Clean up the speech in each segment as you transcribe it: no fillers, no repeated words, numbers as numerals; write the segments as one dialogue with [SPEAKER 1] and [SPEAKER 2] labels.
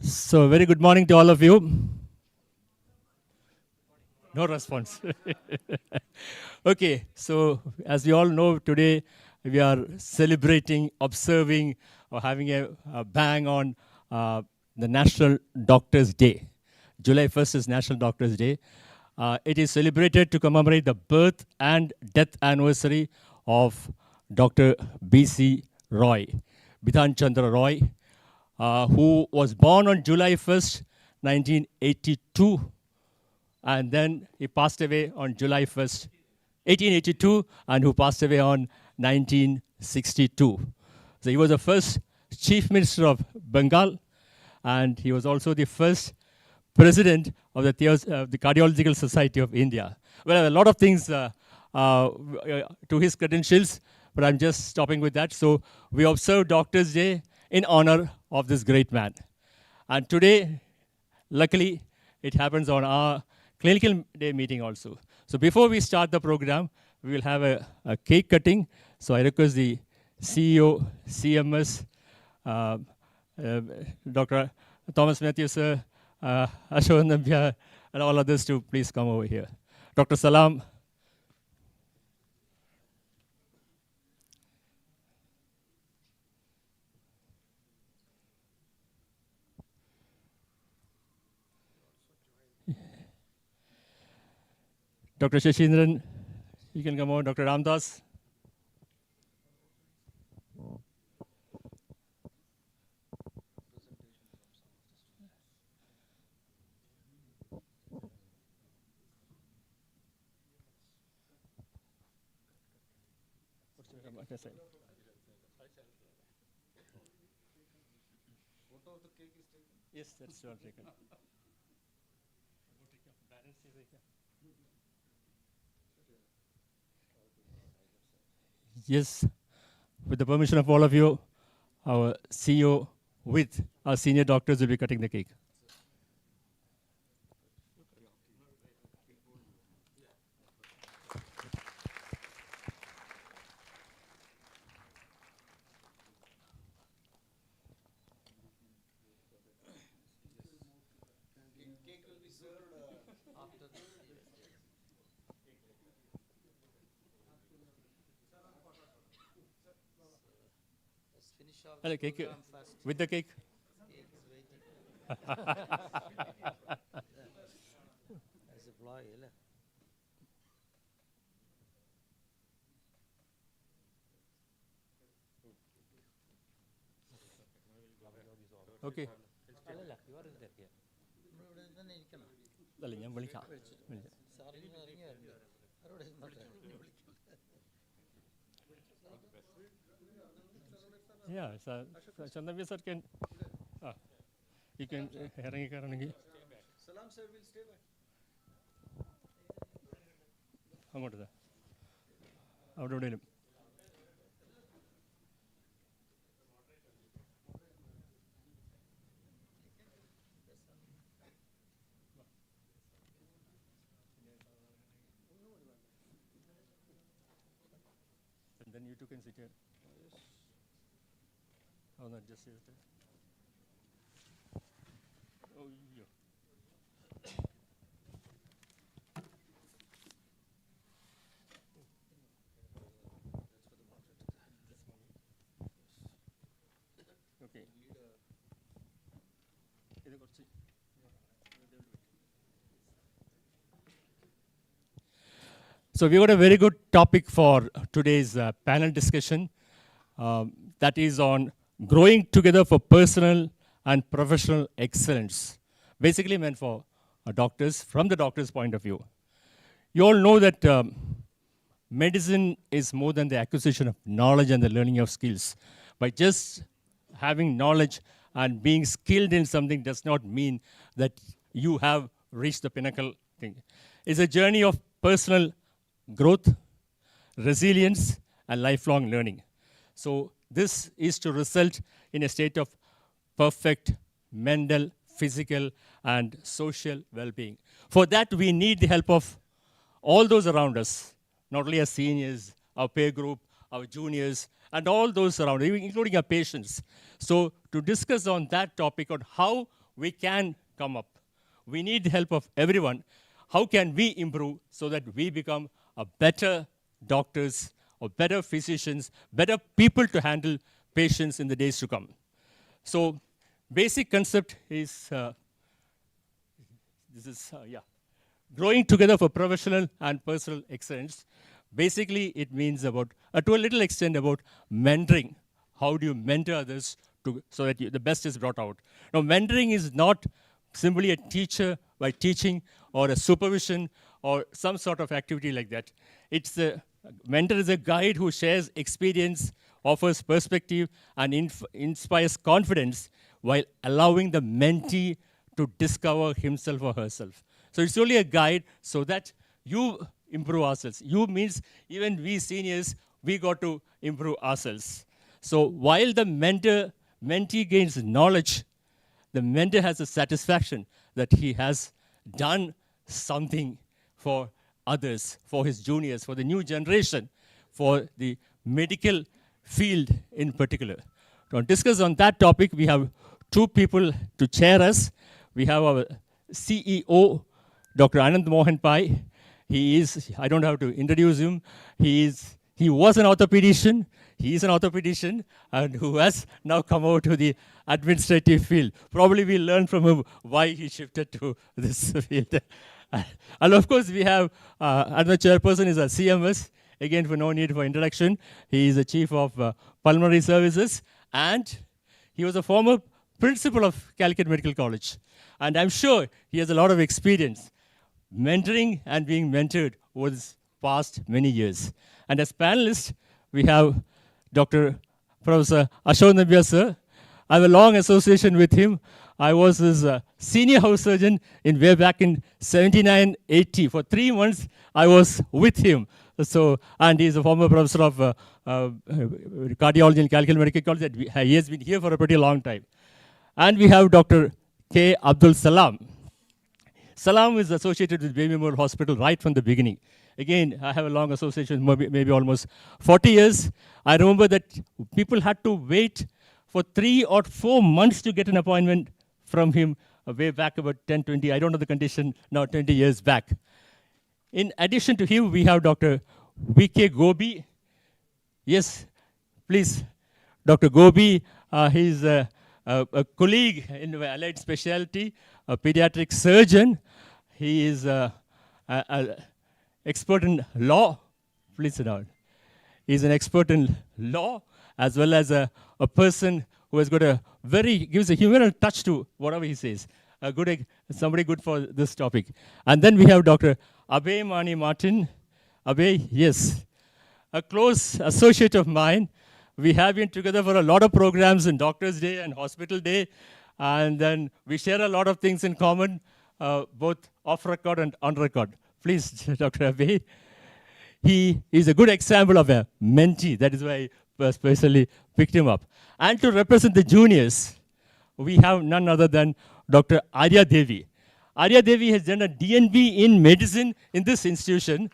[SPEAKER 1] So, very good morning to all of you. No response. Okay, so as we all know, today we are celebrating, observing, or having a bang on the National Doctors' Day. July 1st is National Doctors' Day. It is celebrated to commemorate the birth and death anniversary of Dr. B.C. Roy, Bidhan Chandra Roy, who was born on July 1st, 1982, and then he passed away on July 1st, 1882, and who passed away on 1962. So he was the first Chief Minister of Bengal, and he was also the first President of the Cardiological Society of India. Well, a lot of things to his credentials, but I'm just stopping with that. So we observe Doctors' Day in honor of this great man. And today, luckily, it happens on our clinical day meeting also. So before we start the program, we will have a cake cutting. So I request the CEO, CMS, Dr. Thomas Matthews, sir, Ashwan Nambia, and all others to please come over here. Dr. Salam. Dr. Shashindran, you can come over. Dr. Ramdas. Yes, that's all taken. Yes, with the permission of all of you, our CEO with our senior doctors will be cutting the cake. Hello, cake. With the cake. Okay. അല്ല ഞാൻ വിളിക്കാം Yeah, Chandavia sir can, you can ഇറങ്ങിക്കാറണമെങ്കിൽ
[SPEAKER 2] Salam sir will stay back.
[SPEAKER 1] അങ്ങോട്ട് അവിടെ എവിടെയും And then you two can sit here. Oh, no, just sit there. Oh, yeah. Okay. So we got a very good topic for today's panel discussion. That is on growing together for personal and professional excellence. Basically meant for doctors, from the doctor's point of view. You all know that medicine is more than the acquisition of knowledge and the learning of skills. By just having knowledge and being skilled in something does not mean that you have reached the pinnacle thing. It's a journey of personal growth, resilience, and lifelong learning. So this is to result in a state of perfect mental, physical, and social well-being. For that, we need the help of all those around us, not only our seniors, our peer group, our juniors, and all those around, including our patients. So to discuss on that topic on how we can come up. We need the help of everyone. How can we improve so that we become a better doctors or better physicians, better people to handle patients in the days to come? So, basic concept is growing together for professional and personal excellence. Basically, it means about, to a little extent, about mentoring. How do you mentor others so that the best is brought out? Now, mentoring is not simply a teacher by teaching or a supervision or some sort of activity like that. Mentor is a guide who shares experience, offers perspective, and inspires confidence while allowing the mentee to discover himself or herself. So it's only a guide so that you improve ourselves. You means even we seniors, we got to improve ourselves. So while the mentee gains knowledge, the mentor has a satisfaction that he has done something for others, for his juniors, for the new generation, for the medical field in particular. To discuss on that topic, we have two people to chair us. We have our CEO, Dr. Anand Mohan Pai. He is, I don't have to introduce him, he was an orthopedician, he is an orthopedician, and who has now come over to the administrative field. Probably we'll learn from him why he shifted to this field. And of course, we have another chairperson is a CMS, again for no need for introduction. He is the chief of pulmonary services, and he was a former principal of Calicut Medical College. And I'm sure he has a lot of experience mentoring and being mentored over the past many years. And as panelists, we have Dr. Professor Ashok Nambiar, sir. I have a long association with him. I was his senior house surgeon way back in 79-80. For 3 months, I was with him. So, and he's a former professor of cardiology in Calicut Medical College. He has been here for a pretty long time. And we have Dr. K. Abdul Salam. Salam is associated with Baby Memorial Hospital right from the beginning. Again, I have a long association, maybe almost 40 years. I remember that people had to wait for 3 or 4 months to get an appointment from him way back about 10, 20, I don't know the condition now, 20 years back. In addition to him, we have Dr. V.K. Gobi. Yes, please. Dr. Gobi, he's a colleague in allied specialty, a pediatric surgeon. He is an expert in law. Please sit down. He's an expert in law as well as a person who has got gives a human touch to whatever he says. Somebody good for this topic. And then we have Dr. Abhay Mani Martin. Abhay, yes, a close associate of mine. We have been together for a lot of programs in Doctor's Day and Hospital Day. And then we share a lot of things in common, both off record and on record. Please, Dr. Abhay. He is a good example of a mentee. That is why I specially picked him up. And to represent the juniors, we have none other than Dr. Arya Devi. Arya Devi has done a DNB in medicine in this institution.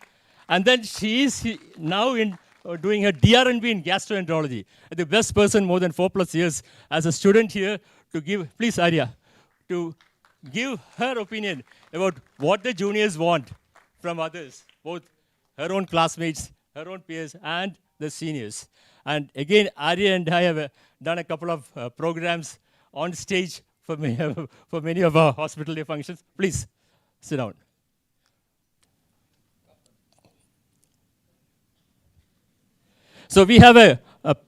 [SPEAKER 1] And then she is now doing her DRNB in gastroenterology. The best person more than 4+ years as a student here to give, please Arya, to give her opinion about what the juniors want from others, both her own classmates, her own peers, and the seniors. And again, Arya and I have done a couple of programs on stage for many of our hospital day functions. Please, sit down. So we have a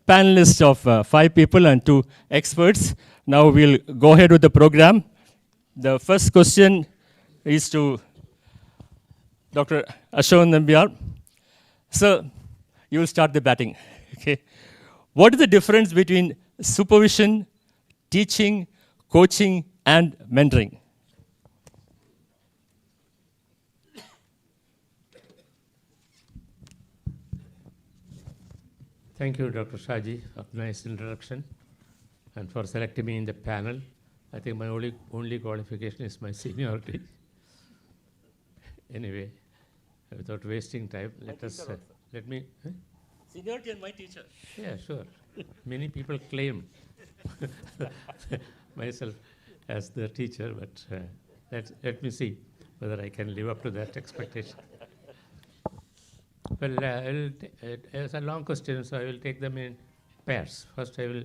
[SPEAKER 1] panelist of 5 people and 2 experts. Now we'll go ahead with the program. The first question is to Dr. Ashok Nambiar. Sir, you will start the batting. Okay. What is the difference between supervision, teaching, coaching, and mentoring?
[SPEAKER 3] Thank you, Dr. Shaji, for a nice introduction and for selecting me in the panel. I think my only qualification is my seniority. Anyway, without wasting time, let me.
[SPEAKER 1] Seniority and my teacher.
[SPEAKER 3] Yeah, sure. Many people claim myself. as the teacher, but let me see whether I can live up to that expectation. Well, it's a long question, so I will take them in pairs. First, I will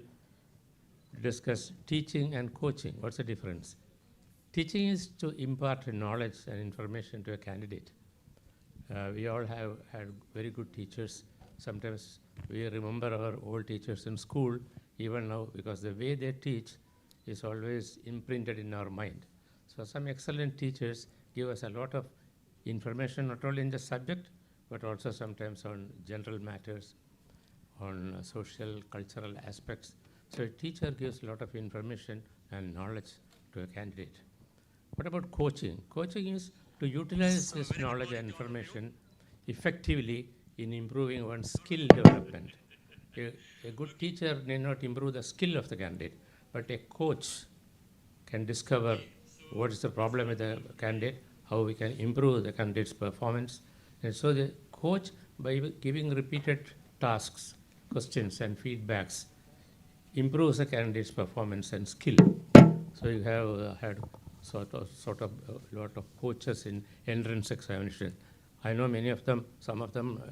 [SPEAKER 3] discuss teaching and coaching. What's the difference? Teaching is to impart knowledge and information to a candidate. We all have had very good teachers. Sometimes we remember our old teachers in school, even now, because the way they teach is always imprinted in our mind. So some excellent teachers give us a lot of information, not only in the subject, but also sometimes on general matters, on social, cultural aspects. So a teacher gives a lot of information and knowledge to a candidate. What about coaching? Coaching is to utilize this knowledge and information effectively in improving one's skill development. A good teacher may not improve the skill of the candidate, but a coach can discover what is the problem with the candidate, how we can improve the candidate's performance. And so the coach, by giving repeated tasks, questions, and feedbacks, improves the candidate's performance and skill. So you have had sort of a lot of coaches in entrance examination. I know many of them, some of them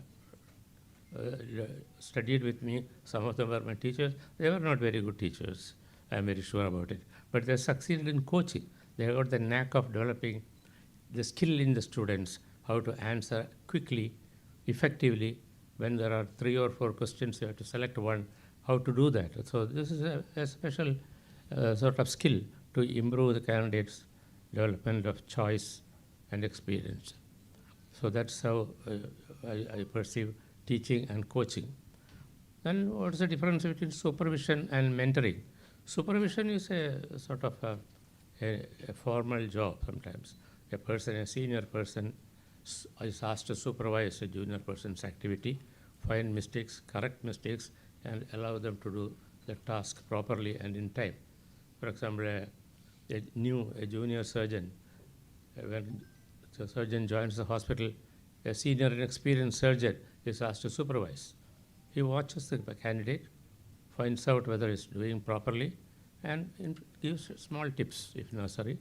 [SPEAKER 3] studied with me, some of them were my teachers. They were not very good teachers, I'm very sure about it. But they succeeded in coaching. They got the knack of developing the skill in the students, how to answer quickly, effectively. When there are 3 or 4 questions, you have to select one, how to do that. So this is a special sort of skill to improve the candidate's development of choice and experience. So that's how I perceive teaching and coaching. Then what's the difference between supervision and mentoring? Supervision is a sort of a formal job sometimes. A senior person is asked to supervise a junior person's activity, find mistakes, correct mistakes, and allow them to do the task properly and in time. For example, a junior surgeon, when the surgeon joins the hospital, a senior and experienced surgeon is asked to supervise. He watches the candidate, finds out whether he's doing properly, and gives small tips if necessary,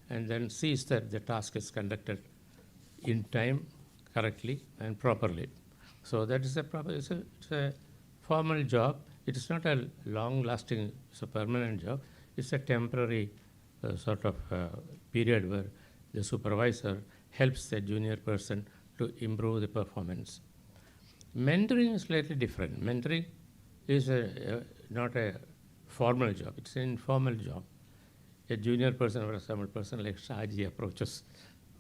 [SPEAKER 3] and then sees that the task is conducted in time, correctly, and properly. So that is it's a formal job. It is not a long-lasting, it's a permanent job. It's a temporary sort of period where the supervisor helps the junior person to improve the performance. Mentoring is slightly different. Mentoring is not a formal job. It's an informal job. A junior person, or a person like Shaji approaches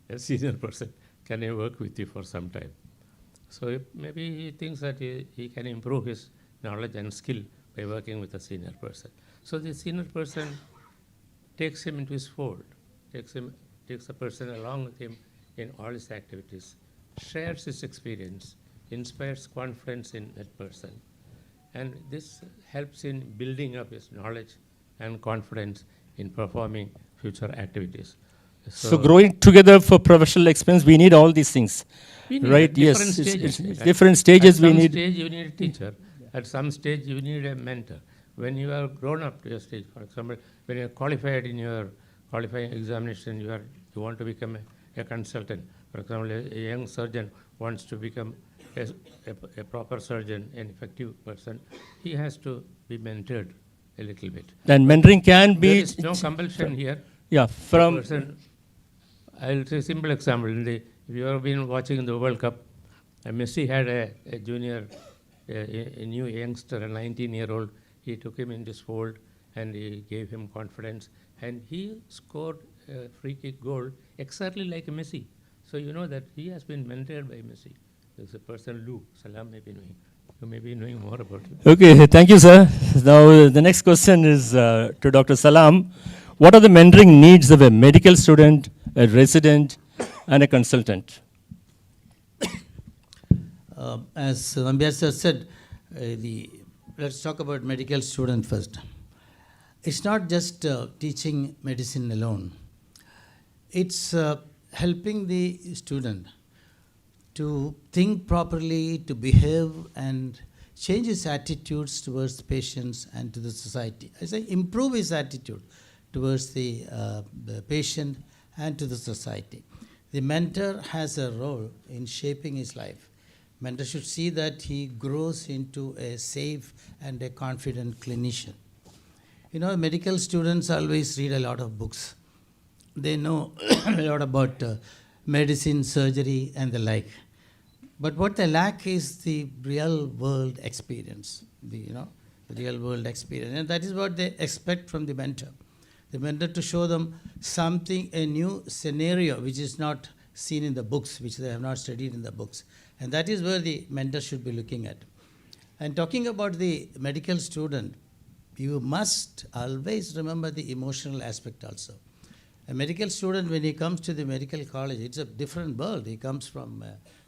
[SPEAKER 3] a senior person, can I work with you for some time? So maybe he thinks that he can improve his knowledge and skill by working with a senior person. So the senior person takes him into his fold, takes the person along with him in all his activities, shares his experience, inspires confidence in that person. And this helps in building up his knowledge and confidence in performing future activities.
[SPEAKER 1] So growing together for professional experience, we need all these things,
[SPEAKER 3] we need
[SPEAKER 1] right?
[SPEAKER 3] different
[SPEAKER 1] Yes,
[SPEAKER 3] stages.
[SPEAKER 1] it's different stages we
[SPEAKER 3] At some
[SPEAKER 1] need.
[SPEAKER 3] stage you need a teacher. At some stage you need a mentor. When you are grown up to your stage, for example, when you are qualified in your qualifying examination, you want to become a consultant. For example, a young surgeon wants to become a proper surgeon, an effective person. He has to be mentored a little bit.
[SPEAKER 1] And mentoring can be.
[SPEAKER 3] There is no compulsion here.
[SPEAKER 1] Yeah, from.
[SPEAKER 3] I'll say a simple example. If you have been watching the World Cup, Messi had a junior, a new youngster, a 19-year-old. He took him in this fold and he gave him confidence. And he scored a free kick goal exactly like Messi. So you know that he has been mentored by Messi. There's a person, Lou, Salam may be knowing. You may be knowing more about it.
[SPEAKER 1] Okay, thank you, sir. Now, the next question is to Dr. Salam. What are the mentoring needs of a medical student, a resident, and a consultant?
[SPEAKER 2] As Nambiyar sir said, let's talk about medical student first. It's not just teaching medicine alone. It's helping the student to think properly, to behave, and change his attitudes towards patients and to the society. I say improve his attitude towards the patient and to the society. The mentor has a role in shaping his life. Mentor should see that he grows into a safe and a confident clinician. You know, medical students always read a lot of books. They know a lot about medicine, surgery, and the like. But what they lack is the real world experience, the real world experience. And that is what they expect from the mentor. The mentor to show them something, a new scenario which is not seen in the books, which they have not studied in the books. And that is where the mentor should be looking at. And talking about the medical student, you must always remember the emotional aspect also. A medical student, when he comes to the medical college, it's a different world. He comes from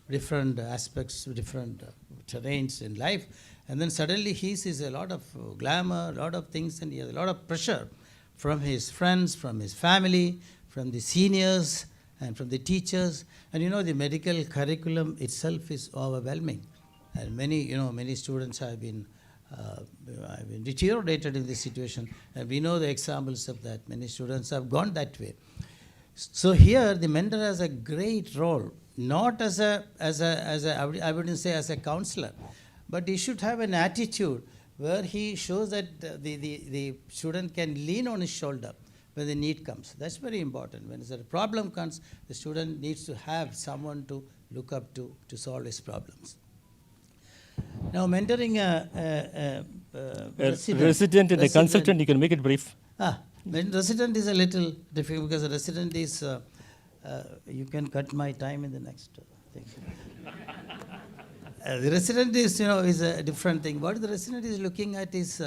[SPEAKER 2] different aspects, different terrains in life. And then suddenly he sees a lot of glamour, a lot of things, and he has a lot of pressure from his friends, from his family, from the seniors, and from the teachers. And the medical curriculum itself is overwhelming. And many students have been deteriorated in this situation. And we know the examples of that. Many students have gone that way. So here the mentor has a great role, not as a I wouldn't say as a counselor, but he should have an attitude where he shows that the student can lean on his shoulder when the need comes. That's very important. When a problem comes, the student needs to have someone to look up to solve his problems. Now, mentoring a
[SPEAKER 1] resident and a consultant, you can make it brief.
[SPEAKER 2] Resident is a little difficult because a resident is, you can cut my time in the next thing. The resident is a different thing. What the resident is looking at is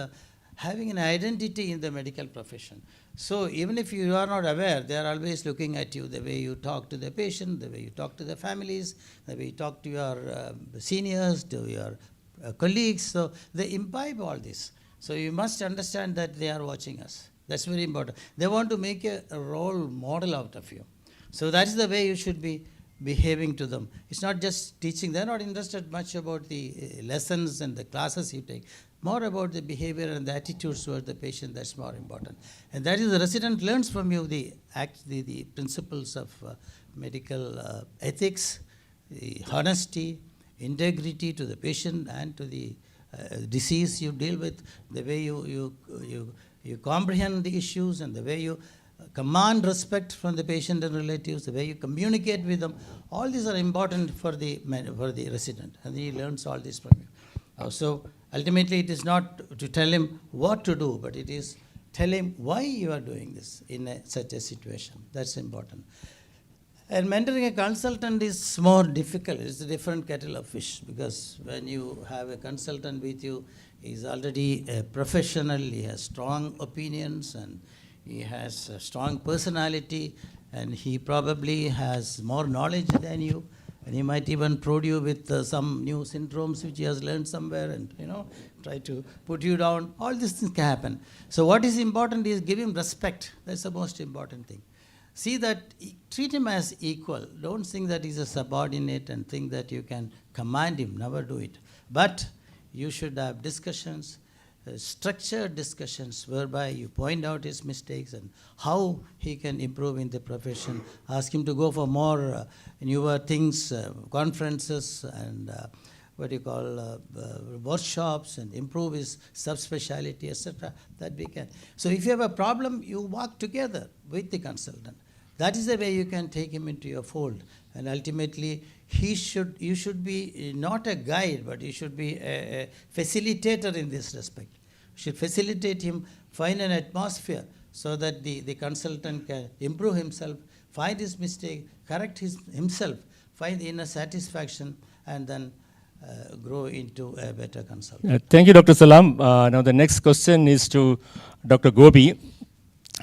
[SPEAKER 2] having an identity in the medical profession. So even if you are not aware, they are always looking at you, the way you talk to the patient, the way you talk to the families, the way you talk to your seniors, to your colleagues. So they imbibe all this. So you must understand that they are watching us. That's very important. They want to make a role model out of you. So that is the way you should be behaving to them. It's not just teaching. They're not interested much about the lessons and the classes you take. More about the behavior and the attitudes towards the patient. That's more important. And that is the resident learns from you the principles of medical ethics, the honesty, integrity to the patient and to the disease you deal with, the way you comprehend the issues and the way you command respect from the patient and relatives, the way you communicate with them. All these are important for the resident, and he learns all this from you. So ultimately it is not to tell him what to do, but it is tell him why you are doing this in such a situation. That's important. And mentoring a consultant is more difficult. It's a different kettle of fish, because when you have a consultant with you, he's already a professional, he has strong opinions, and he has a strong personality, and he probably has more knowledge than you, and he might even prod you with some new syndromes which he has learned somewhere, and try to put you down. All these things can happen. So what is important is give him respect. That's the most important thing. See that, treat him as equal. Don't think that he's a subordinate and think that you can command him. Never do it. But you should have discussions, structured discussions, whereby you point out his mistakes and how he can improve in the profession. Ask him to go for more newer things, conferences and workshops, and improve his subspecialty, etc. That we can. So if you have a problem, you work together with the consultant. That is the way you can take him into your fold. And ultimately, you should be not a guide, but you should be a facilitator in this respect. You should facilitate him, find an atmosphere so that the consultant can improve himself, find his mistake, correct himself, find inner satisfaction, and then grow into a better consultant.
[SPEAKER 1] Thank you, Dr. Salam. Now the next question is to Dr. Gobi.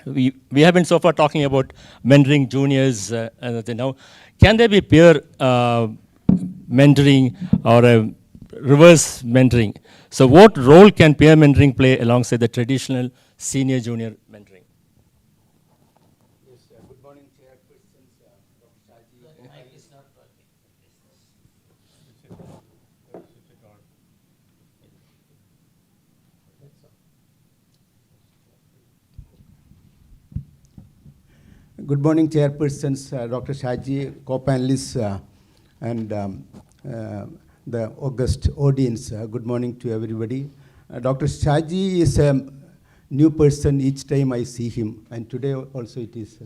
[SPEAKER 1] We have been so far talking about mentoring juniors. Now, can there be peer mentoring or a reverse mentoring? So what role can peer mentoring play alongside the traditional senior-junior mentoring?
[SPEAKER 4] Yes, good morning, Chairpersons, Dr. Shaji.
[SPEAKER 2] The mic is not working.
[SPEAKER 4] Good morning, chairpersons, Dr. Shaji, co-panelists, and the august audience. Good morning to everybody. Dr. Shaji is a new person each time I see him, and today also it is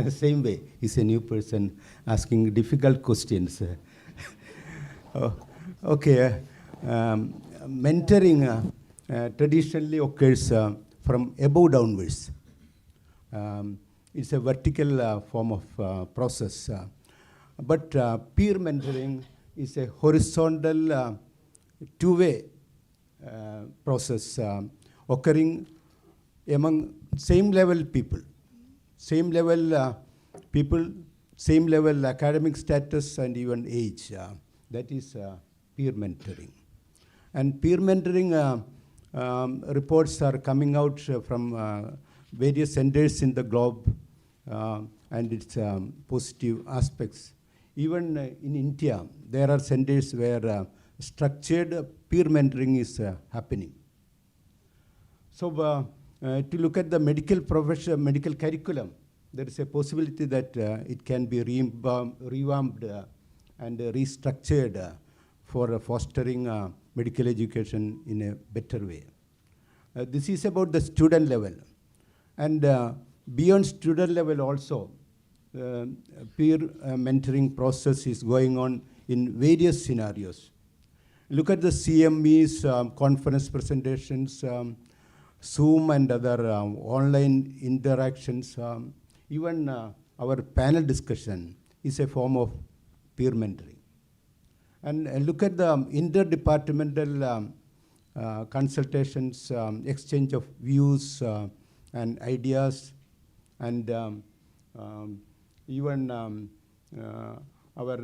[SPEAKER 4] same way. He's a new person asking difficult questions. Okay, mentoring traditionally occurs from above downwards. It's a vertical form of process. But peer mentoring is a horizontal two-way process occurring among same level people, same level academic status and even age. That is peer mentoring. And peer mentoring reports are coming out from various centers in the globe and its positive aspects. Even in India, there are centers where structured peer mentoring is happening. So to look at the medical profession, medical curriculum, there is a possibility that it can be revamped and restructured for fostering medical education in a better way. This is about the student level. And beyond student level also, peer mentoring process is going on in various scenarios. Look at the CMEs, conference presentations, Zoom and other online interactions. Even our panel discussion is a form of peer mentoring. And look at the interdepartmental consultations, exchange of views and ideas, and even our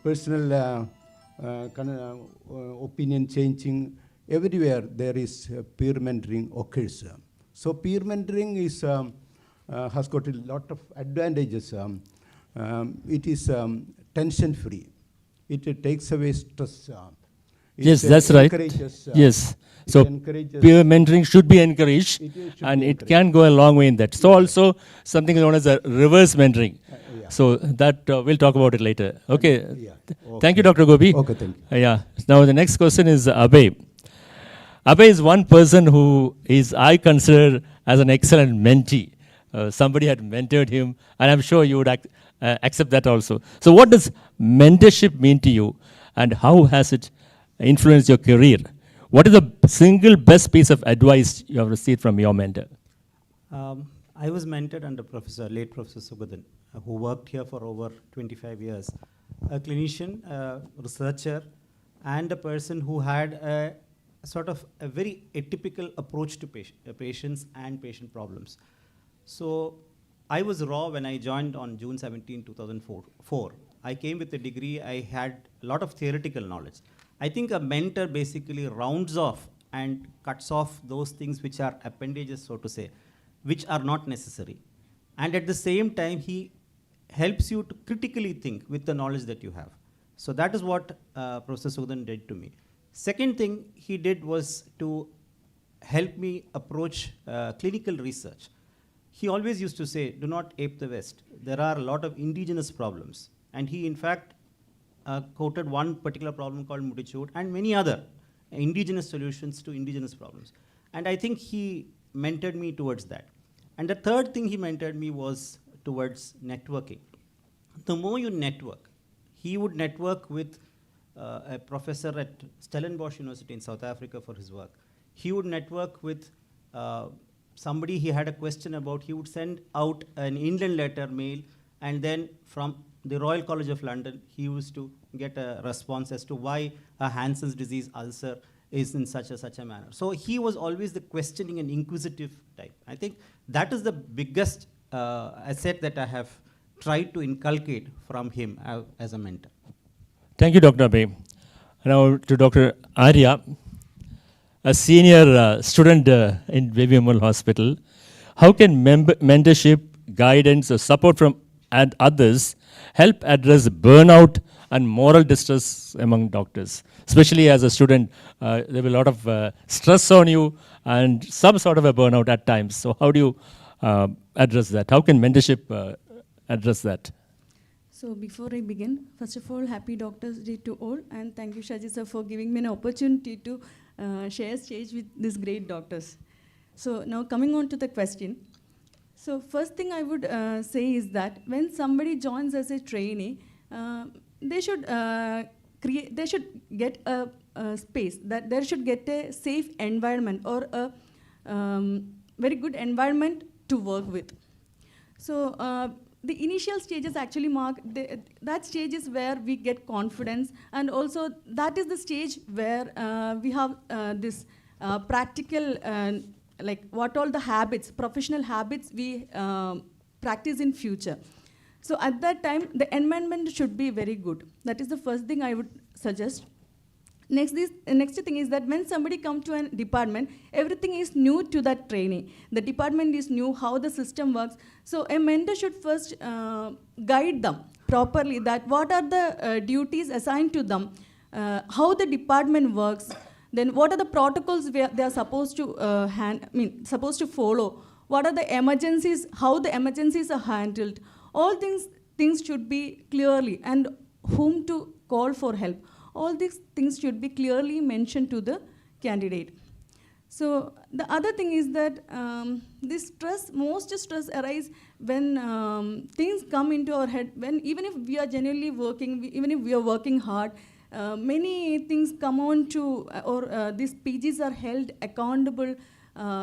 [SPEAKER 4] personal opinion changing. Everywhere there is peer mentoring occurs. So peer mentoring is has got a lot of advantages. It is tension free. It takes away stress.
[SPEAKER 1] Yes, that's right. Yes. So peer mentoring should be encouraged, and it can go a long way in that. So also something known as a reverse mentoring.
[SPEAKER 4] Yeah.
[SPEAKER 1] So that we'll talk about it later. Okay.
[SPEAKER 4] Yeah.
[SPEAKER 1] Thank you, Dr. Gopi.
[SPEAKER 4] Okay, thank you.
[SPEAKER 1] Yeah. Now the next question is Abhay. Abhay is one person who is I consider as an excellent mentee. Somebody had mentored him, and I'm sure you would accept that also. So what does mentorship mean to you, and how has it influenced your career? What is the single best piece of advice you have received from your mentor?
[SPEAKER 5] I was mentored under late Professor Sugadan, who worked here for over 25 years. A clinician, a researcher, and a person who had a sort of a very atypical approach to patients and patient problems. So I was raw when I joined on June 17, 2004. I came with a degree, I had a lot of theoretical knowledge. I think a mentor basically rounds off and cuts off those things which are appendages, so to say, which are not necessary. And at the same time, he helps you to critically think with the knowledge that you have. So that is what Professor Sugadan did to me. Second thing he did was to help me approach clinical research. He always used to say, do not ape the West. There are a lot of indigenous problems. And he, in fact, quoted one particular problem called multitude and many other indigenous solutions to indigenous problems. And I think he mentored me towards that. And the third thing he mentored me was towards networking. The more you network, he would network with a professor at Stellenbosch University in South Africa for his work. He would network with somebody he had a question about. He would send out an Indian letter mail, and then from the Royal College of London, he used to get a response as to why a Hansen's disease ulcer is in such a manner. So he was always the questioning and inquisitive type. I think that is the biggest asset that I have tried to inculcate from him as a mentor.
[SPEAKER 1] Thank you, Dr. Abhay. Now to Dr. Arya, a senior student in Baby Hospital. How can mentorship, guidance, or support from others help address burnout and moral distress among doctors? especially as a student, there will be a lot of stress on you and some sort of a burnout at times. So how do you address that? How can mentorship address that?
[SPEAKER 6] So before I begin, first of all, happy Doctors Day to all, and thank you, Shaji sir, for giving me an opportunity to share stage with these great doctors. So now coming on to the question. So first thing I would say is that when somebody joins as a trainee, they should they should get a space, that they should get a safe environment or a very good environment to work with. So the initial stages actually mark, that stage is where we get confidence, and also that is the stage where we have this practical, like what all the habits, professional habits we practice in future. So at that time, the environment should be very good. That is the first thing I would suggest. Next thing is that when somebody comes to a department, everything is new to that trainee. The department is new, how the system works. So a mentor should first guide them properly, that what are the duties assigned to them, how the department works, then what are the protocols they are supposed to supposed to follow, what are the emergencies, how the emergencies are handled. All things should be clearly, and whom to call for help. All these things should be clearly mentioned to the candidate. So the other thing is that this stress, most stress arises when things come into our head, when even if we are genuinely working, even if we are working hard, many things come on to, or these PGs are held accountable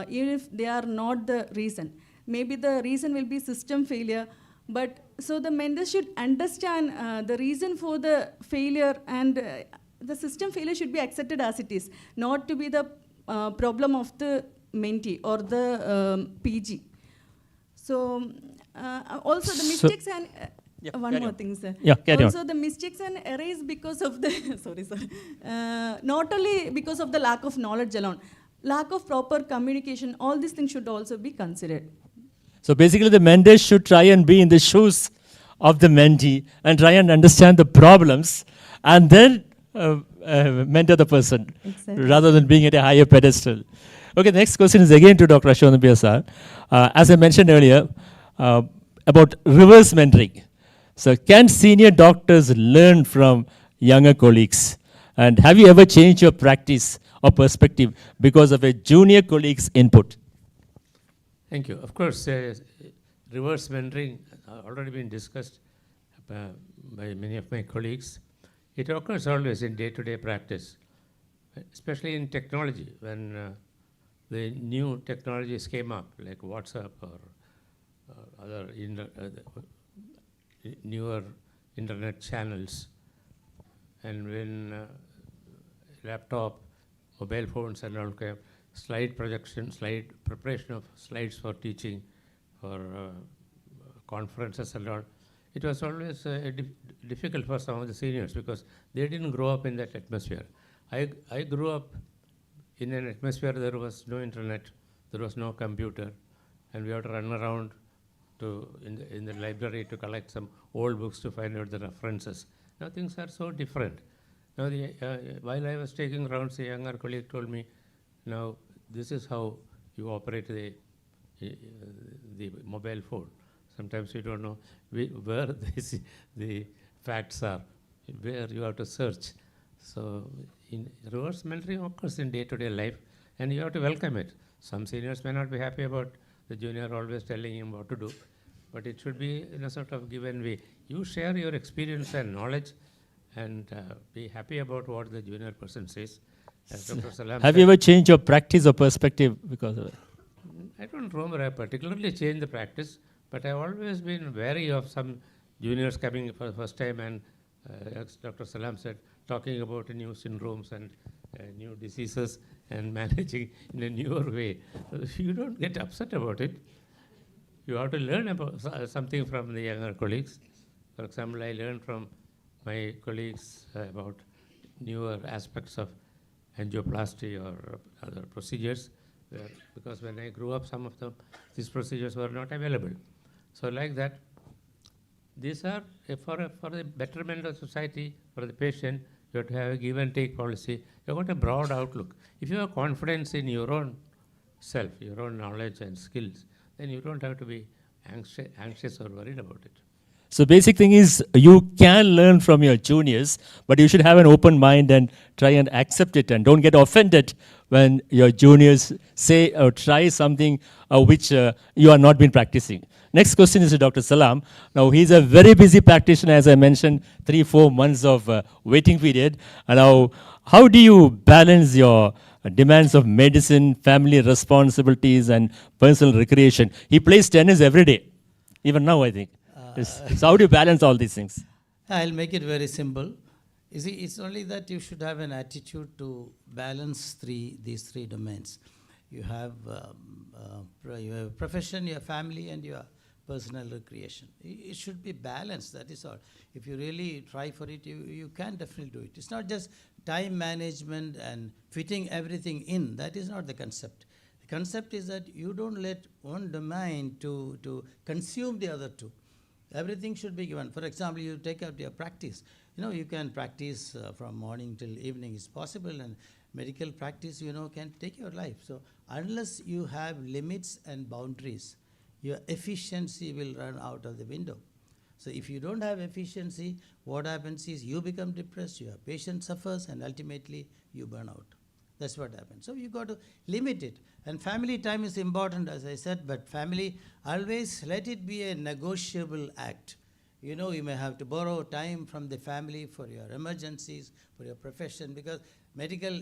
[SPEAKER 6] even if they are not the reason. Maybe the reason will be system failure, but so the mentor should understand the reason for the failure, and the system failure should be accepted as it is, not to be the problem of the mentee or the PG. So also the mistakes and one more thing, sir.
[SPEAKER 1] Yeah, carry
[SPEAKER 6] also
[SPEAKER 1] on.
[SPEAKER 6] the mistakes and errors because of the sorry, sir. Not only because of the lack of knowledge alone, lack of proper communication. All these things should also be considered.
[SPEAKER 1] So basically, the mentor should try and be in the shoes of the mentee and try and understand the problems, and then mentor the person,
[SPEAKER 6] Exactly.
[SPEAKER 1] rather than being at a higher pedestal. Okay, the next question is again to Dr. Ashwanabia sir. As I mentioned earlier, about reverse mentoring. So can senior doctors learn from younger colleagues? And have you ever changed your practice or perspective because of a junior colleague's input?
[SPEAKER 3] Thank you. Of course, reverse mentoring already been discussed by many of my colleagues. It occurs always in day-to-day practice, especially in technology, when the new technologies came up, like WhatsApp or other newer internet channels, and when laptop, mobile phones and all came, slide projection, slide preparation of slides for teaching, for conferences and all. It was always difficult for some of the seniors because they didn't grow up in that atmosphere. I grew up in an atmosphere there was no internet, there was no computer, and we had to run around in the library to collect some old books to find out the references. Now things are so different. Now while I was taking rounds, a younger colleague told me, now this is how you operate the mobile phone. Sometimes you don't know where the facts are, where you have to search. So in reverse mentoring occurs in day-to-day life, and you have to welcome it. Some seniors may not be happy about the junior always telling him what to do, but it should be in a sort of given way. You share your experience and knowledge, and be happy about what the junior person says. As Dr. Salam
[SPEAKER 1] Have
[SPEAKER 3] said,
[SPEAKER 1] you ever changed your practice or perspective because of it?
[SPEAKER 3] I don't remember I particularly changed the practice, but I've always been wary of some juniors coming for the first time and, as Dr. Salam said, talking about new syndromes and new diseases and managing in a newer way. You don't get upset about it. You have to learn about something from the younger colleagues. For example, I learned from my colleagues about newer aspects of angioplasty or other procedures, because when I grew up, some of these procedures were not available. So like that, these are for the betterment of society, for the patient. You have to have a give and take policy. You've got a broad outlook. If you have confidence in your own self, your own knowledge and skills, then you don't have to be anxious or worried about it.
[SPEAKER 1] So basic thing is you can learn from your juniors, but you should have an open mind and try and accept it and don't get offended when your juniors say or try something which you are not been practicing. Next question is to Dr. Salam. Now he's a very busy practitioner, as I mentioned, 3-4 months of waiting period. And now, how do you balance your demands of medicine, family responsibilities, and personal recreation? He plays tennis every day, even now, I think. So how do you balance all these things?
[SPEAKER 2] I'll make it very simple. You see, it's only that you should have an attitude to balance these three domains. You have your profession, your family, and your personal recreation. It should be balanced, that is all. If you really try for it, you can definitely do it. It's not just time management and fitting everything in. That is not the concept. The concept is that you don't let one domain to consume the other two. Everything should be given. For example, you take out your practice. You can practice from morning till evening is possible, and medical practice, can take your life. So unless you have limits and boundaries, your efficiency will run out of the window. So if you don't have efficiency, what happens is you become depressed, your patient suffers, and ultimately you burn out. That's what happens. So you got to limit it. And family time is important, as I said, but family, always let it be a negotiable act. You may have to borrow time from the family for your emergencies, for your profession, because medical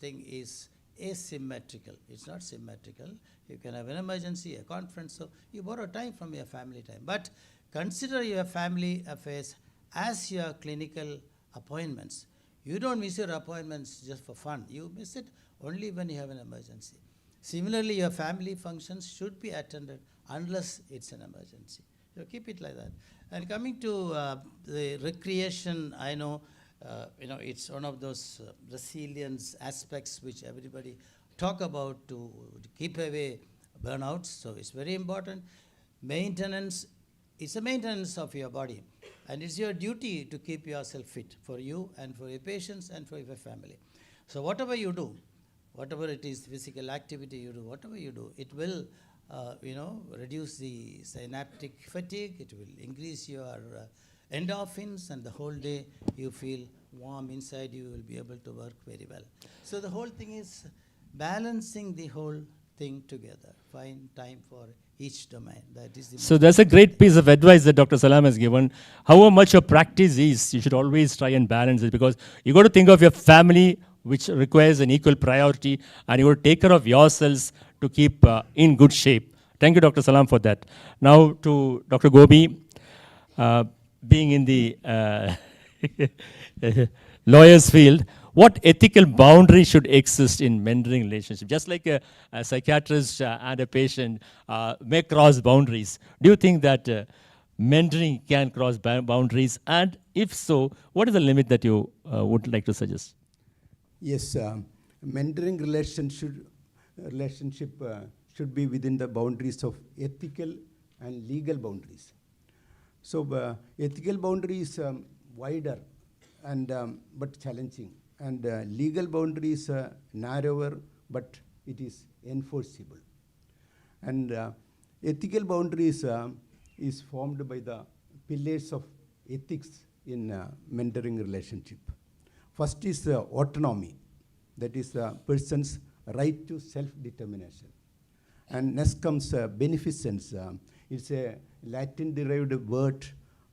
[SPEAKER 2] thing is asymmetrical. It's not symmetrical. You can have an emergency, a conference, so you borrow time from your family time. But consider your family affairs as your clinical appointments. You don't miss your appointments just for fun. You miss it only when you have an emergency. Similarly, your family functions should be attended unless it's an emergency. So keep it like that. And coming to the recreation, I know, it's one of those resilience aspects which everybody talk about to keep away burnouts. So it's very important. Maintenance, it's a maintenance of your body. And it's your duty to keep yourself fit for you and for your patients and for your family. So whatever you do, whatever it is, physical activity you do, whatever you do, it will, reduce the synaptic fatigue. It will increase your endorphins, and the whole day you feel warm inside. You will be able to work very well. So the whole thing is balancing the whole thing together. Find time for each domain. That is the
[SPEAKER 1] So that's a great piece of advice that Dr. Salam has given. However much your practice is, you should always try and balance it, because you got to think of your family, which requires an equal priority, and you got to take care of yourselves to keep in good shape. Thank you, Dr. Salam, for that. Now to Dr. Gobi, being in the lawyer's field, what ethical boundary should exist in mentoring relationship? Just like a psychiatrist and a patient may cross boundaries, do you think that mentoring can cross boundaries? And if so, what is the limit that you would like to suggest?
[SPEAKER 4] Yes, mentoring relationship should be within the boundaries of ethical and legal boundaries. So ethical boundary is wider and but challenging, and legal boundary is narrower, but it is enforceable. And ethical boundaries is formed by the pillars of ethics in mentoring relationship. First is autonomy, that is the person's right to self-determination. And next comes beneficence. It's a Latin-derived word,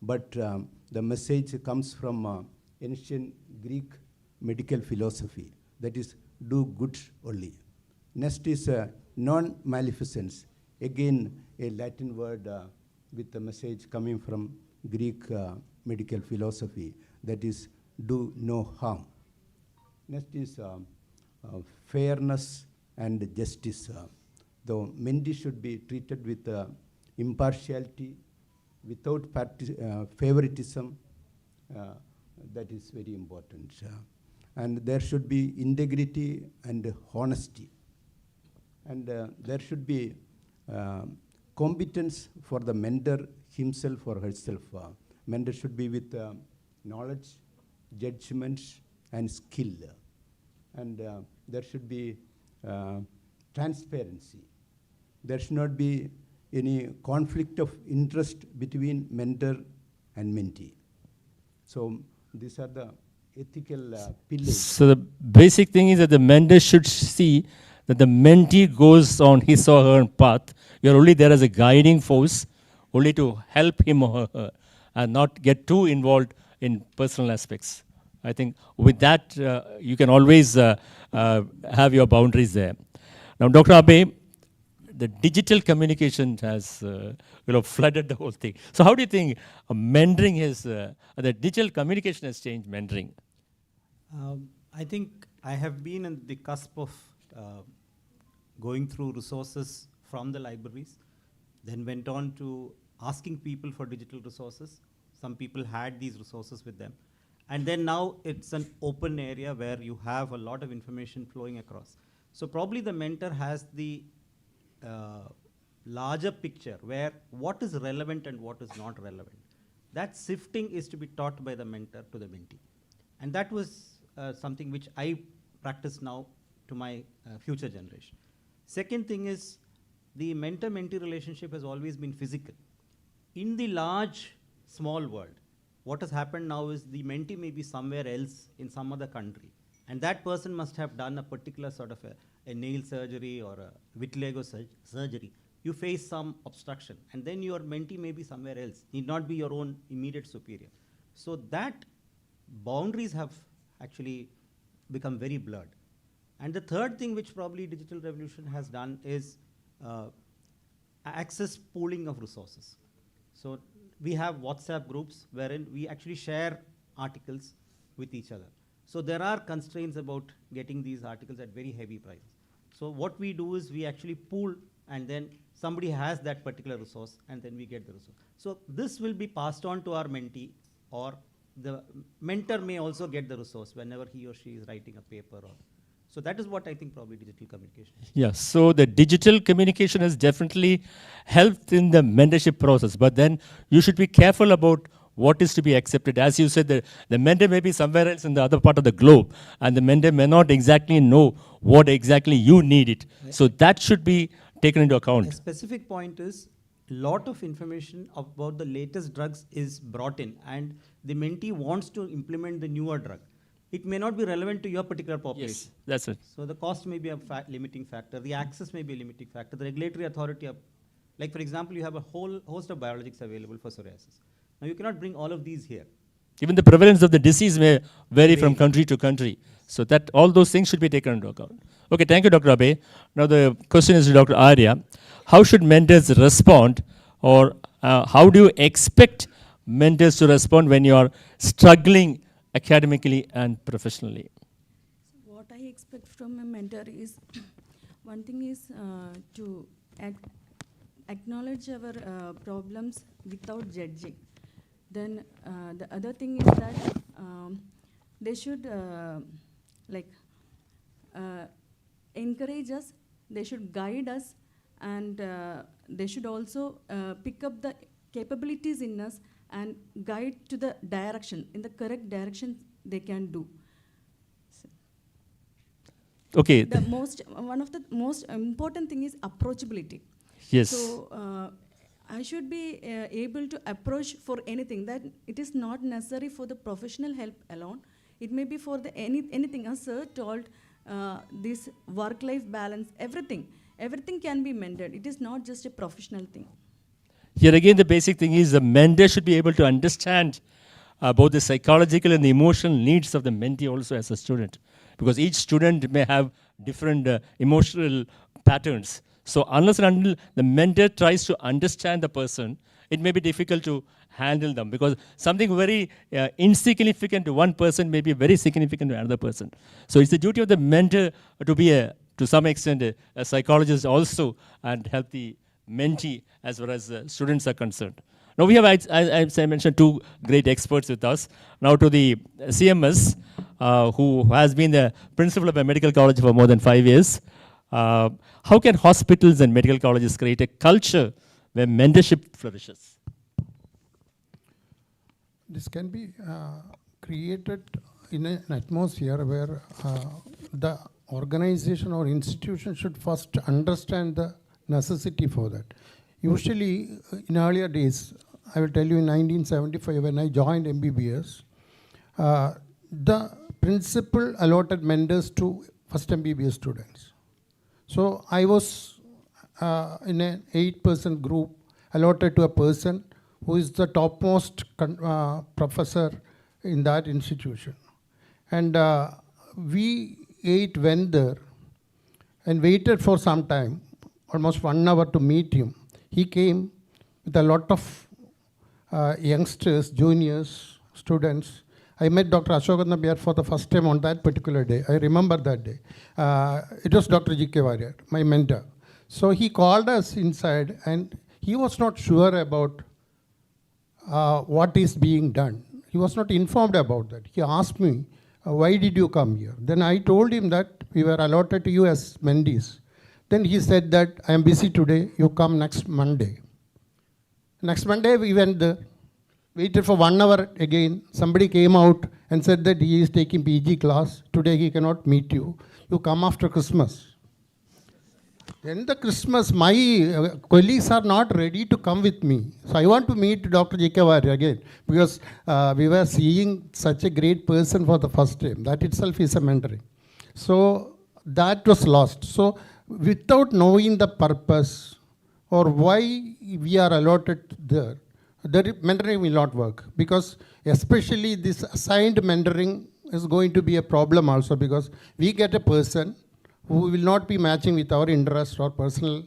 [SPEAKER 4] but the message comes from ancient Greek medical philosophy, that is, do good only. Next is non-maleficence, again a Latin word with the message coming from Greek medical philosophy, that is, do no harm. Next is fairness and justice. The mentee should be treated with impartiality, without favoritism. That is very important. And there should be integrity and honesty. And there should be competence for the mentor himself or herself. Mentor should be with knowledge, judgment, and skill. And there should be transparency. There should not be any conflict of interest between mentor and mentee. So these are the ethical pillars.
[SPEAKER 1] So the basic thing is that the mentor should see that the mentee goes on his or her path. You're only there as a guiding force, only to help him or her, and not get too involved in personal aspects. I think with that, you can always have your boundaries there. Now, Dr. Abe, the digital communication has flooded the whole thing. So how do you think mentoring the digital communication has changed mentoring?
[SPEAKER 5] I think I have been on the cusp of going through resources from the libraries, then went on to asking people for digital resources. Some people had these resources with them. And then now it's an open area where you have a lot of information flowing across. So probably the mentor has the larger picture where what is relevant and what is not relevant. That sifting is to be taught by the mentor to the mentee. And that was something which I practice now to my future generation. Second thing is the mentor-mentee relationship has always been physical. In the large, small world, what has happened now is the mentee may be somewhere else in some other country. And that person must have done a particular sort of a nail surgery or a vitiligo surgery. You face some obstruction, and then your mentee may be somewhere else, need not be your own immediate superior. So that boundaries have actually become very blurred. And the third thing which probably digital revolution has done is access pooling of resources. So we have WhatsApp groups wherein we actually share articles with each other. So there are constraints about getting these articles at very heavy prices. So what we do is we actually pool, and then somebody has that particular resource, and then we get the resource. So this will be passed on to our mentee, or the mentor may also get the resource whenever he or she is writing a paper. So that is what I think probably digital communication is.
[SPEAKER 1] Yeah, so the digital communication has definitely helped in the mentorship process, but then you should be careful about what is to be accepted. As you said, the mentor may be somewhere else in the other part of the globe, and the mentor may not exactly know what exactly you need it. Right. So that should be taken into account.
[SPEAKER 5] A specific point is, lot of information about the latest drugs is brought in, and the mentee wants to implement the newer drug. It may not be relevant to your particular population.
[SPEAKER 1] Yes, that's it.
[SPEAKER 5] So the cost may be a limiting factor. The access may be a limiting factor. The regulatory authority, like for example, you have a whole host of biologics available for psoriasis. Now you cannot bring all of these here.
[SPEAKER 1] Even the prevalence of the disease may vary from country to country. So that all those things should be taken into account. Okay, thank you, Dr. Abe. Now the question is to Dr. Arya. How should mentors respond, or how do you expect mentors to respond when you are struggling academically and professionally?
[SPEAKER 6] What I expect from a mentor is, one thing is to acknowledge our problems without judging. Then the other thing is that they should encourage us, they should guide us, and they should also pick up the capabilities in us and guide to the direction, in the correct direction they can do. So
[SPEAKER 1] okay.
[SPEAKER 6] One of the most important thing is approachability.
[SPEAKER 1] Yes.
[SPEAKER 6] So I should be able to approach for anything. That it is not necessary for the professional help alone. It may be for the anything. As Sir told, this work-life balance, everything can be mended. It is not just a professional thing.
[SPEAKER 1] Here again, the basic thing is the mentor should be able to understand both the psychological and the emotional needs of the mentee also as a student, because each student may have different emotional patterns. So unless and until the mentor tries to understand the person, it may be difficult to handle them, because something very insignificant to one person may be very significant to another person. So it's the duty of the mentor to be to some extent a psychologist also, and help the mentee as far as students are concerned. Now we have, as I mentioned, two great experts with us. Now to the CMS, who has been the principal of a medical college for more than 5 years. How can hospitals and medical colleges create a culture where mentorship flourishes?
[SPEAKER 7] This can be created in an atmosphere where the organization or institution should first understand the necessity for that. Usually, in earlier days, I will tell you in 1975 when I joined MBBS, the principal allotted mentors to first MBBS students. So I was in an 8-person group allotted to a person who is the topmost professor in that institution. And we 8 went there and waited for some time, almost 1 hour to meet him. He came with a lot of youngsters, juniors, students. I met Dr. Ashokan Nabiar for the first time on that particular day. I remember that day. It was Dr. G.K. Warrior, my mentor. So he called us inside and he was not sure about what is being done. He was not informed about that. He asked me, why did you come here? Then I told him that we were allotted to you as mentees. Then he said that I am busy today, you come next Monday. Next Monday we went there, waited for 1 hour again. Somebody came out and said that he is taking PG class. Today he cannot meet you. You come after Christmas. Then the Christmas, my colleagues are not ready to come with me. So I want to meet Dr. J.K. Warrior again because we were seeing such a great person for the first time. That itself is a mentoring. So that was lost. So without knowing the purpose or why we are allotted there, the mentoring will not work, because especially this assigned mentoring is going to be a problem also, because we get a person who will not be matching with our interest or personal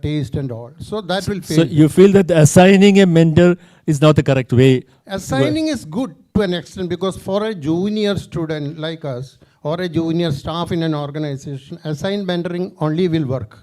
[SPEAKER 7] taste and all. So that will fail.
[SPEAKER 1] So you feel that assigning a mentor is not the correct way?
[SPEAKER 7] Assigning is good to an extent, because for a junior student like us or a junior staff in an organization, assigned mentoring only will work.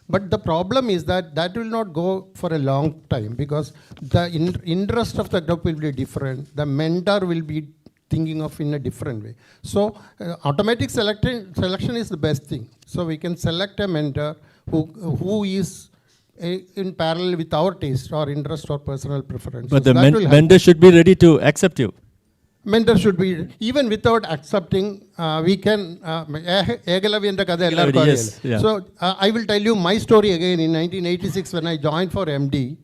[SPEAKER 7] But the problem is that that will not go for a long time, because the interest of the group will be different. The mentor will be thinking of in a different way. So automatic selection is the best thing. So we can select a mentor who is in parallel with our taste or interest or personal preference.
[SPEAKER 1] But the mentor should be ready to accept you.
[SPEAKER 7] Mentor should be, even without accepting, we can,
[SPEAKER 1] Yes, yeah.
[SPEAKER 7] So I will tell you my story again. In 1986, when I joined for MD,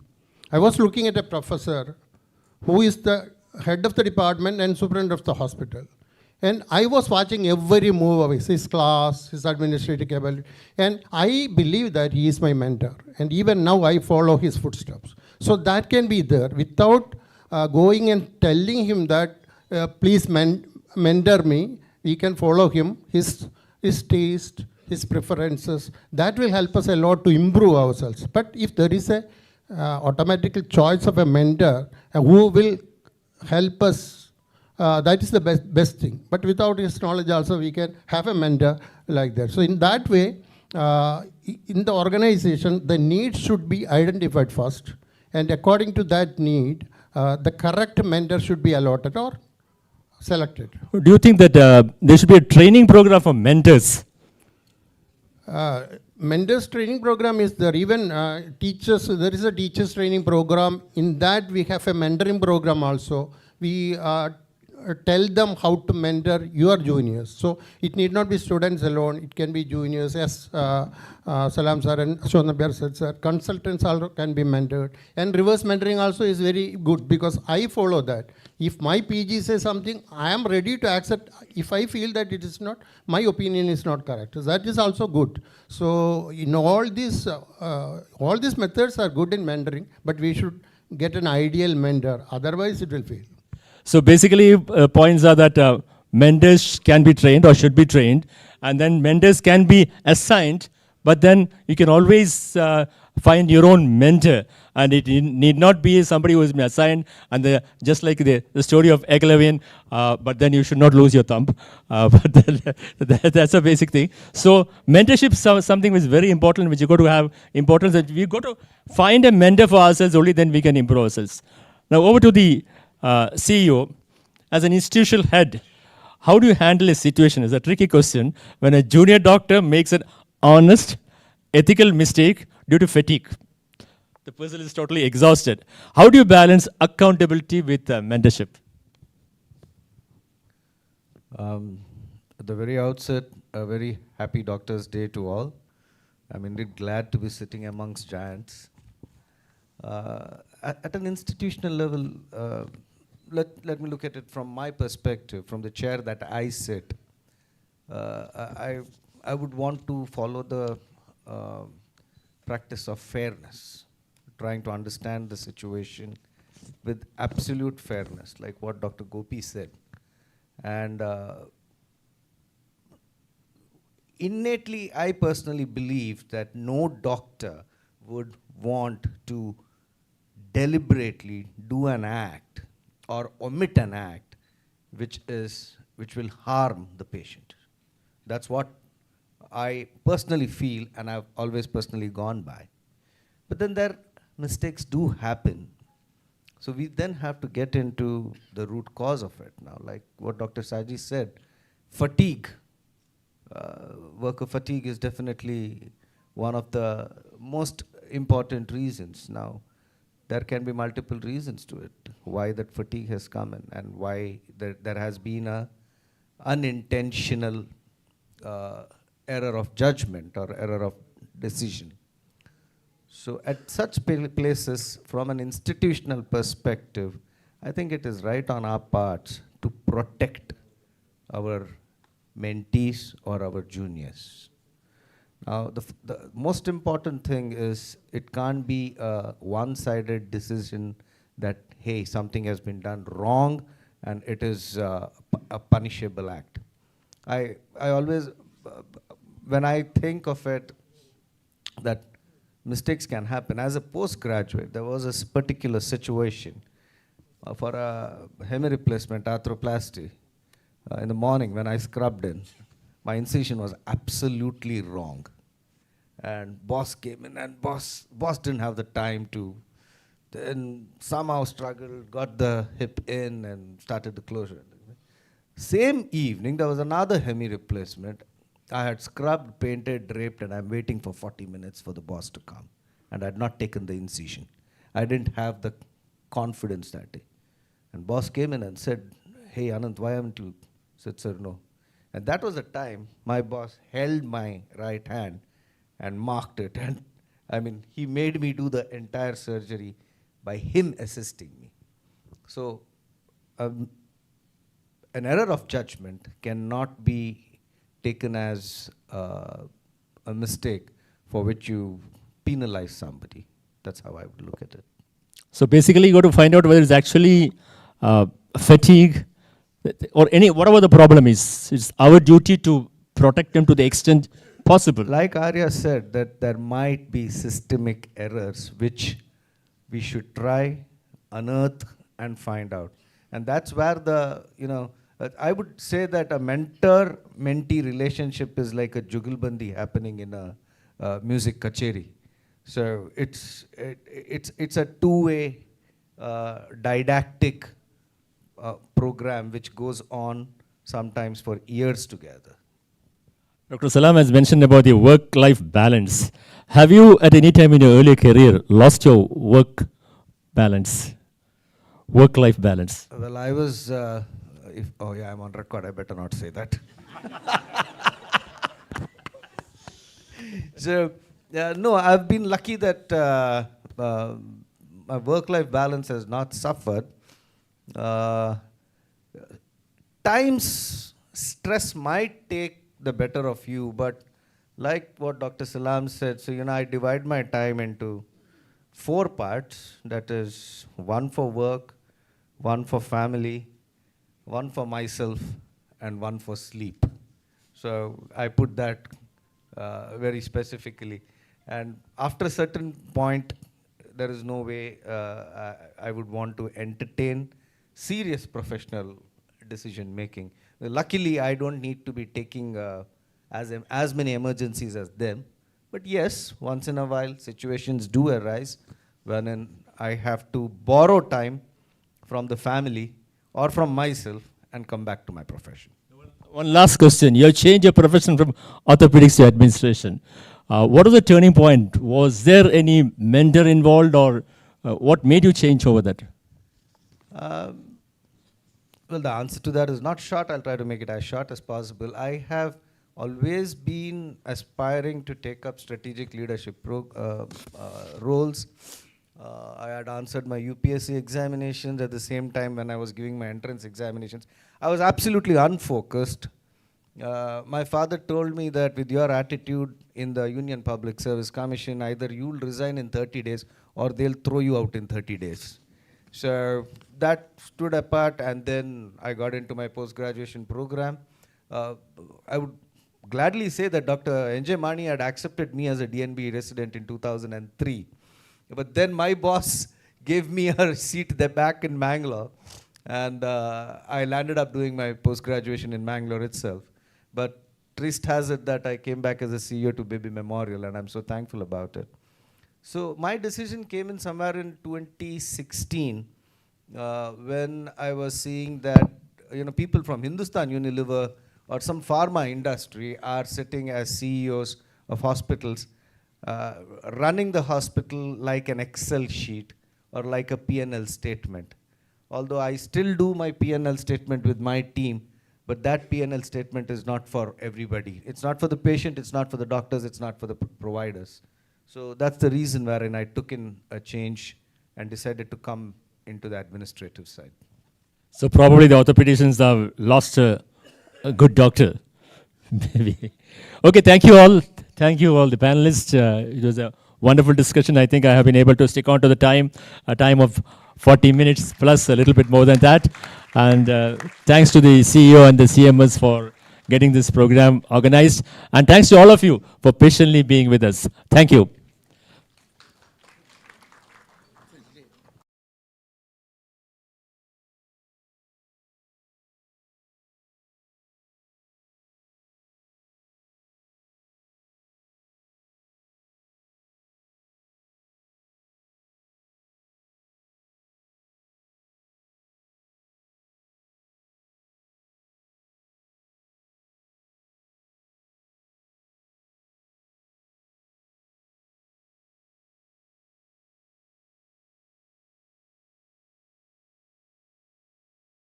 [SPEAKER 7] I was looking at a professor who is the head of the department and superintendent of the hospital. And I was watching every move of his class, his administrative capability. And I believe that he is my mentor. And even now I follow his footsteps. So that can be there without going and telling him that, please mentor me. We can follow him, his taste, his preferences. That will help us a lot to improve ourselves. But if there is a automatic choice of a mentor who will help us, that is the best thing. But without his knowledge also, we can have a mentor like that. So in that way, in the organization, the needs should be identified first. And according to that need, the correct mentor should be allotted or selected.
[SPEAKER 1] Do you think that there should be a training program for mentors?
[SPEAKER 7] Mentors training program is there. Even teachers, there is a teachers training program. In that we have a mentoring program also. We tell them how to mentor your juniors. So it need not be students alone. It can be juniors. As Salam sir and Ashwan Nabiar said, sir, consultants also can be mentored. And reverse mentoring also is very good, because I follow that. If my PG says something, I am ready to accept. If I feel that it is not, my opinion is not correct. That is also good. So in all these methods are good in mentoring, but we should get an ideal mentor. Otherwise it will fail.
[SPEAKER 1] So basically, points are that mentors can be trained or should be trained, and then mentors can be assigned, but then you can always find your own mentor, and it need not be somebody who has been assigned, and just like the story of Eglavian, but then you should not lose your thumb. But that's a basic thing. So mentorship is something which is very important, which you got to have importance. That we got to find a mentor for ourselves, only then we can improve ourselves. Now over to the CEO. As an institutional head, how do you handle a situation? It's a tricky question when a junior doctor makes an honest, ethical mistake due to fatigue. The person is totally exhausted. How do you balance accountability with mentorship?
[SPEAKER 8] At the very outset, a very happy Doctor's Day to all. I'm indeed glad to be sitting amongst giants. At an institutional level, let me look at it from my perspective, from the chair that I sit. I would want to follow the practice of fairness, trying to understand the situation with absolute fairness, like what Dr. Gopi said. And innately, I personally believe that no doctor would want to deliberately do an act or omit an act which will harm the patient. That's what I personally feel, and I've always personally gone by. But then mistakes do happen. So we then have to get into the root cause of it now, like what Dr. Saji said, fatigue. Worker fatigue is definitely one of the most important reasons. Now, there can be multiple reasons to it, why that fatigue has come in, and why there has been a unintentional error of judgment or error of decision. So at such places, from an institutional perspective, I think it is right on our parts to protect our mentees or our juniors. Now, the most important thing is it can't be a one-sided decision that, hey, something has been done wrong and it is a punishable act. I always, when I think of it, that mistakes can happen. As a postgraduate, there was a particular situation for a hemi replacement, arthroplasty. In the morning when I scrubbed in, my incision was absolutely wrong. And boss came in, and boss didn't have the time to, then somehow struggled, got the hip in and started the closure. Same evening, there was another hemi replacement. I had scrubbed, painted, draped, and I'm waiting for 40 minutes for the boss to come. And I had not taken the incision. I didn't have the confidence that day. And boss came in and said, hey, Anand, why haven't you? I said, sir, no. And that was the time my boss held my right hand and marked it. And I mean, he made me do the entire surgery by him assisting me. So an error of judgment cannot be taken as a mistake for which you penalize somebody. That's how I would look at it.
[SPEAKER 1] So basically, you got to find out whether it's actually fatigue or whatever the problem is. It's our duty to protect them to the extent possible.
[SPEAKER 8] Like Arya said, that there might be systemic errors which we should try, unearth, and find out. And that's where I would say that a mentor-mentee relationship is like a jugalbandi happening in a music kacheri. So it's a two-way didactic program which goes on sometimes for years together.
[SPEAKER 1] Dr. Salam has mentioned about the work-life balance. Have you at any time in your earlier career lost your work-life balance?
[SPEAKER 8] Well, I was, oh yeah, I'm on record, I better not say that. So, no, I've been lucky that my work-life balance has not suffered. Times stress might take the better of you, but like what Dr. Salam said, so I divide my time into 4 parts. That is 1 for work, 1 for family, 1 for myself, and 1 for sleep. So I put that very specifically. And after a certain point, there is no way I would want to entertain serious professional decision making. Luckily, I don't need to be taking as many emergencies as them. But yes, once in a while, situations do arise when I have to borrow time from the family or from myself and come back to my profession.
[SPEAKER 1] One last question. You have changed your profession from orthopedics to administration. What was the turning point? Was there any mentor involved, or what made you change over that?
[SPEAKER 8] Well, the answer to that is not short. I'll try to make it as short as possible. I have always been aspiring to take up strategic leadership roles. I had answered my UPSC examinations at the same time when I was giving my entrance examinations. I was absolutely unfocused. My father told me that with your attitude in the Union Public Service Commission, either you'll resign in 30 days or they'll throw you out in 30 days. So that stood apart, and then I got into my post-graduation program. I would gladly say that Dr. N.J. Mani had accepted me as a DNB resident in 2003. But then my boss gave me a seat there back in Mangalore, and I landed up doing my post-graduation in Mangalore itself. But trist has it that I came back as a CEO to Baby Memorial, and I'm so thankful about it. So my decision came in somewhere in 2016 when I was seeing that people from Hindustan Unilever or some pharma industry are sitting as CEOs of hospitals, running the hospital like an Excel sheet or like a P&L statement. Although I still do my P&L statement with my team, but that P&L statement is not for everybody. It's not for the patient, it's not for the doctors, it's not for the providers. So that's the reason wherein I took in a change and decided to come into the administrative side.
[SPEAKER 1] So probably the orthopedicians have lost a good doctor. Maybe. Okay, thank you all. Thank you all the panelists. It was a wonderful discussion. I think I have been able to stick on to the time, a time of 40 minutes plus a little bit more than that. And thanks to the CEO and the CMS for getting this program organized. And thanks to all of you for patiently being with us. Thank you.